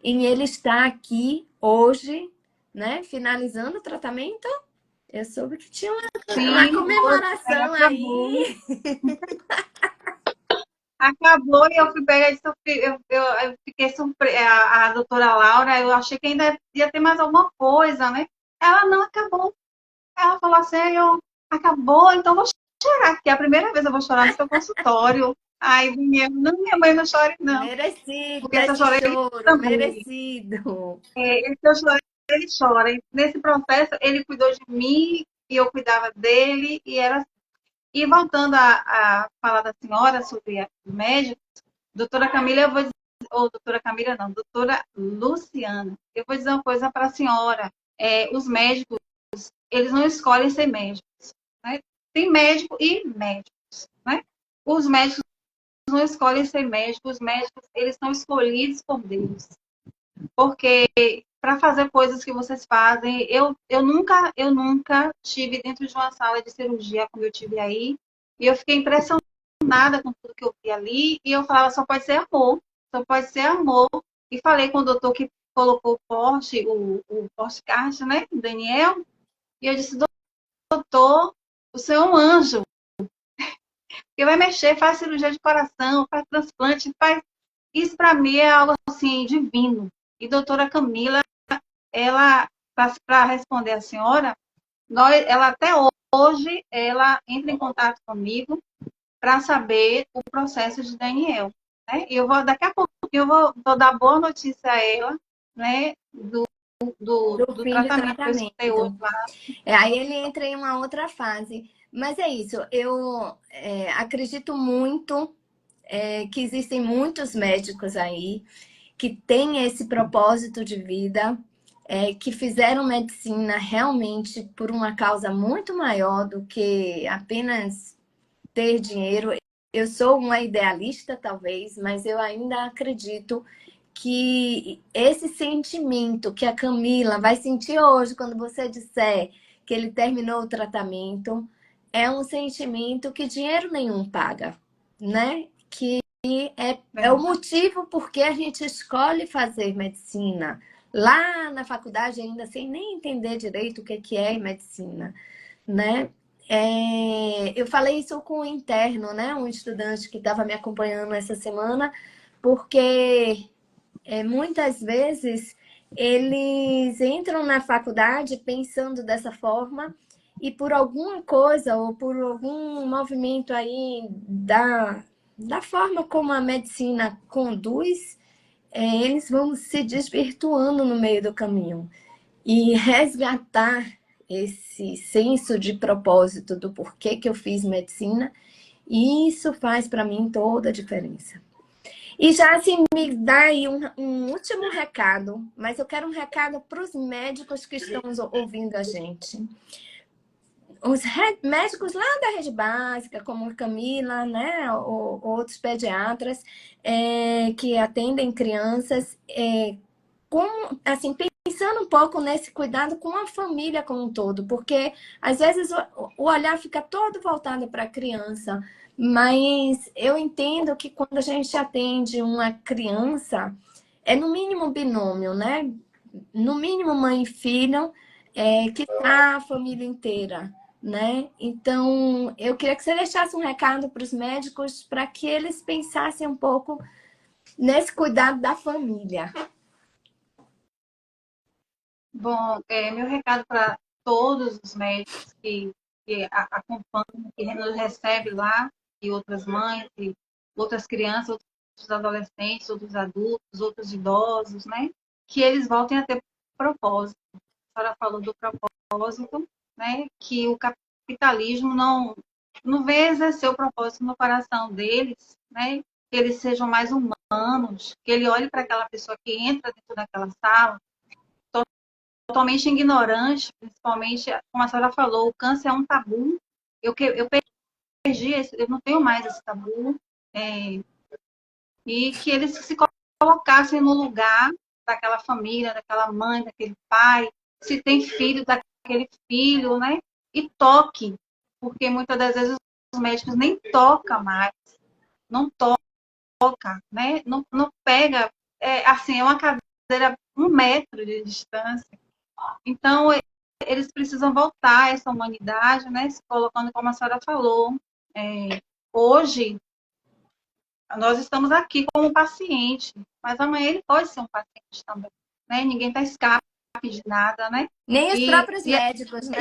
S1: em ele estar aqui hoje, né? Finalizando o tratamento. Eu soube que tinha uma comemoração aí.
S4: Acabou e eu fui pegar eu fiquei surpresa. A doutora Laura, eu achei que ainda ia ter mais alguma coisa, né? Ela não acabou. Ela falou assim, acabou, então vou chorar, que é a primeira vez eu vou chorar no seu consultório. Aí não, minha mãe não chore, não.
S1: Merecido,
S4: Porque esse
S1: choro,
S4: também.
S1: merecido.
S4: Esse eu chorei, ele chora. Nesse processo, ele cuidou de mim e eu cuidava dele, e era assim. E voltando a falar da senhora sobre os médicos, doutora Camila, eu vou dizer, ou doutora Camila não, doutora Luciana, eu vou dizer uma coisa para a senhora. Os médicos, eles não escolhem ser médicos, né? Tem médico e médicos, né? Os médicos não escolhem ser médicos, os médicos, eles são escolhidos por Deus. Porque para fazer coisas que vocês fazem, eu nunca estive dentro de uma sala de cirurgia como eu tive aí, e eu fiquei impressionada com tudo que eu vi ali, e eu falava, só pode ser amor, só pode ser amor. E falei com o doutor que colocou o postcard, né, Daniel, e eu disse, doutor, o senhor é um anjo, que vai mexer, faz cirurgia de coração, faz transplante, faz... Isso para mim é algo assim, divino. E doutora Camila, ela, para responder a senhora, ela até hoje, ela entra em contato comigo para saber o processo de Daniel. Né? E daqui a pouco eu vou dar boa notícia a ela, né, do
S1: fim do
S4: tratamento que eu escutei hoje lá.
S1: Aí ele entra em uma outra fase. Mas é isso, eu acredito muito que existem muitos médicos aí que têm esse propósito de vida, que fizeram medicina realmente por uma causa muito maior do que apenas ter dinheiro. Eu sou uma idealista, talvez, mas eu ainda acredito que esse sentimento que a Camila vai sentir hoje quando você disser que ele terminou o tratamento é um sentimento que dinheiro nenhum paga, né? Que é o motivo por que a gente escolhe fazer medicina. Lá na faculdade, ainda sem nem entender direito o que é medicina, né? Eu falei isso com um interno, né? Um estudante que estava me acompanhando essa semana, porque muitas vezes eles entram na faculdade pensando dessa forma e por alguma coisa ou por algum movimento aí da forma como a medicina conduz, eles vão se desvirtuando no meio do caminho. E resgatar esse senso de propósito do porquê que eu fiz medicina, isso faz para mim toda a diferença. E já assim, me dá aí um último recado, mas eu quero um recado para os médicos que estão ouvindo a gente. Os médicos lá da rede básica, como Camila, né, ou outros pediatras que atendem crianças, assim, pensando um pouco nesse cuidado com a família como um todo, porque às vezes o olhar fica todo voltado para a criança, mas eu entendo que quando a gente atende uma criança, é no mínimo binômio, né? No mínimo mãe e filho, que tá a família inteira, né? Então, eu queria que você deixasse um recado para os médicos para que eles pensassem um pouco nesse cuidado da família.
S4: Bom, meu recado para todos os médicos que acompanham, que nos recebem lá, e outras mães, e outras crianças, outros adolescentes, outros adultos, outros idosos, né? Que eles voltem a ter propósito. A senhora falou do propósito, né? Que o capitalismo não vem exercer o propósito no coração deles, né? Que eles sejam mais humanos, que ele olhe para aquela pessoa que entra dentro daquela sala totalmente ignorante, principalmente, como a senhora falou, o câncer é um tabu. Eu perdi eu não tenho mais esse tabu. E que eles se colocassem no lugar daquela família, daquela mãe, daquele pai, se tem filho, daquele filho, né? E toque, porque muitas das vezes os médicos nem tocam mais, não toca, né? Não pega, assim, é uma cadeira 1 metro de distância. Então, eles precisam voltar a essa humanidade, né? Se colocando, como a senhora falou. Hoje, nós estamos aqui como paciente, mas amanhã ele pode ser um paciente também, né? Ninguém está escape de nada, né?
S1: Nem os próprios médicos, né?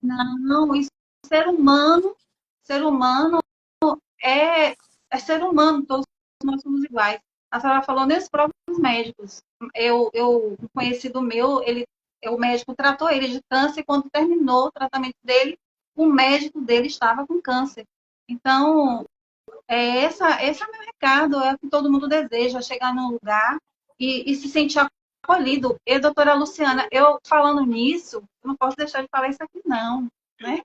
S4: Não, e ser humano ser humano, todos nós somos iguais. A senhora falou nem os próprios médicos. Um conhecido meu, o médico tratou ele de câncer e quando terminou o tratamento dele, o médico dele estava com câncer. Então, esse é o meu recado, é o que todo mundo deseja, chegar num lugar e se sentir acolhido. E, doutora Luciana, eu falando nisso, eu não posso deixar de falar isso aqui, não, né?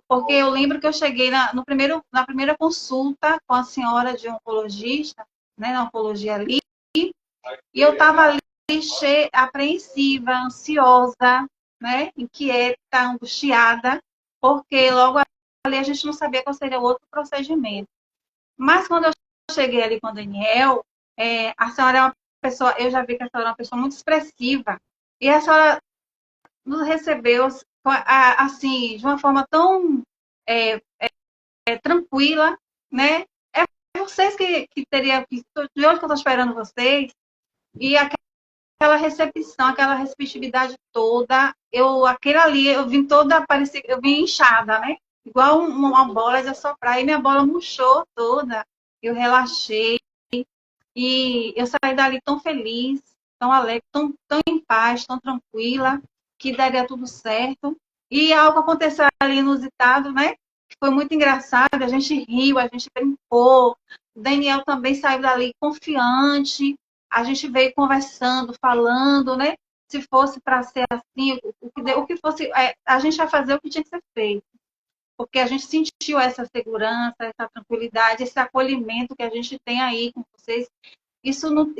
S4: Porque eu lembro que eu cheguei na primeira consulta com a senhora de oncologista, né, na oncologia ali, e eu estava ali apreensiva, ansiosa, né, inquieta, angustiada, porque logo ali a gente não sabia qual seria o outro procedimento. Mas quando eu cheguei ali com o Daniel, a senhora é uma pessoa, eu já vi que a senhora é uma pessoa muito expressiva, e a senhora nos recebeu assim, de uma forma tão tranquila, né? É vocês que teria de hoje que eu estou esperando vocês, e aquela recepção, aquela receptividade toda, aquele ali, eu vim toda, parecia, eu vim inchada, né? Igual uma bola de assoprar, e minha bola murchou toda, eu relaxei, e eu saí dali tão feliz, tão alegre, tão em paz, tão tranquila, que daria tudo certo. E algo aconteceu ali inusitado, né? Foi muito engraçado, a gente riu, a gente brincou. O Daniel também saiu dali confiante, a gente veio conversando, falando, né? Se fosse para ser assim, o que fosse, a gente vai fazer o que tinha que ser feito. Porque a gente sentiu essa segurança, essa tranquilidade, esse acolhimento que a gente tem aí com vocês. Isso não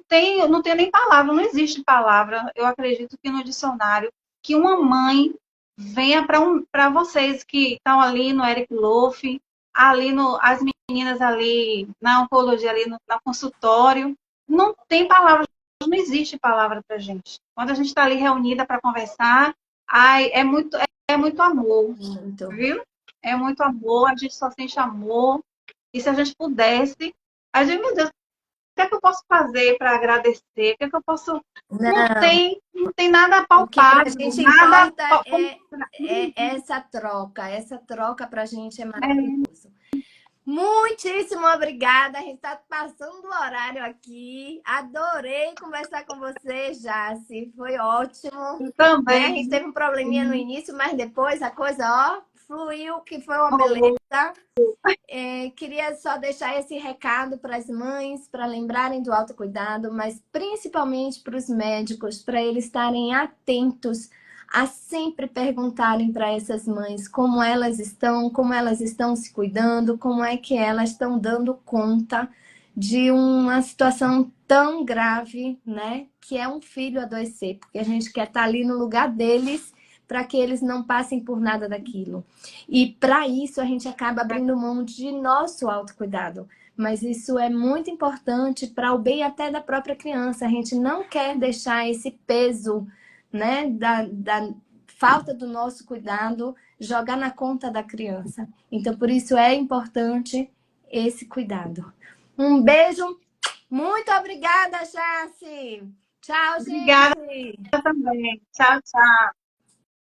S4: tem nem palavra, não existe palavra. Eu acredito que no dicionário, que uma mãe venha para vocês que estão ali no Eric Loff, ali as meninas ali na oncologia, ali no consultório, não tem palavras, não existe palavra pra gente. Quando a gente está ali reunida para conversar, ai, é muito amor,
S1: Muito.
S4: viu? É muito amor, a gente só sente amor. E se a gente pudesse, a gente, meu Deus, o que é que eu posso fazer para agradecer? O que é que eu posso.
S1: Não,
S4: Não tem nada
S1: o que pra
S4: palpável,
S1: gente
S4: nada.
S1: importa é essa troca. Essa troca pra gente é maravilhoso. Muitíssimo obrigada. A gente está passando do horário aqui. Adorei conversar com você, Jaci. Foi ótimo. Né? A gente
S4: Também.
S1: teve um probleminha no início, mas depois a coisa, ó, fluiu, que foi uma beleza. Queria só deixar esse recado para as mães, para lembrarem do autocuidado, mas principalmente para os médicos, para eles estarem atentos a sempre perguntarem para essas mães como elas estão se cuidando, como é que elas estão dando conta de uma situação tão grave, né? Que é um filho adoecer, porque a gente quer estar ali no lugar deles para que eles não passem por nada daquilo. E para isso a gente acaba abrindo mão de nosso autocuidado. Mas isso é muito importante para o bem até da própria criança. A gente não quer deixar esse peso, né, da falta do nosso cuidado jogar na conta da criança. Então, por isso é importante esse cuidado. Um beijo. Muito obrigada, Jaci. Tchau,
S4: Obrigada
S1: gente.
S4: também. Tchau, tchau.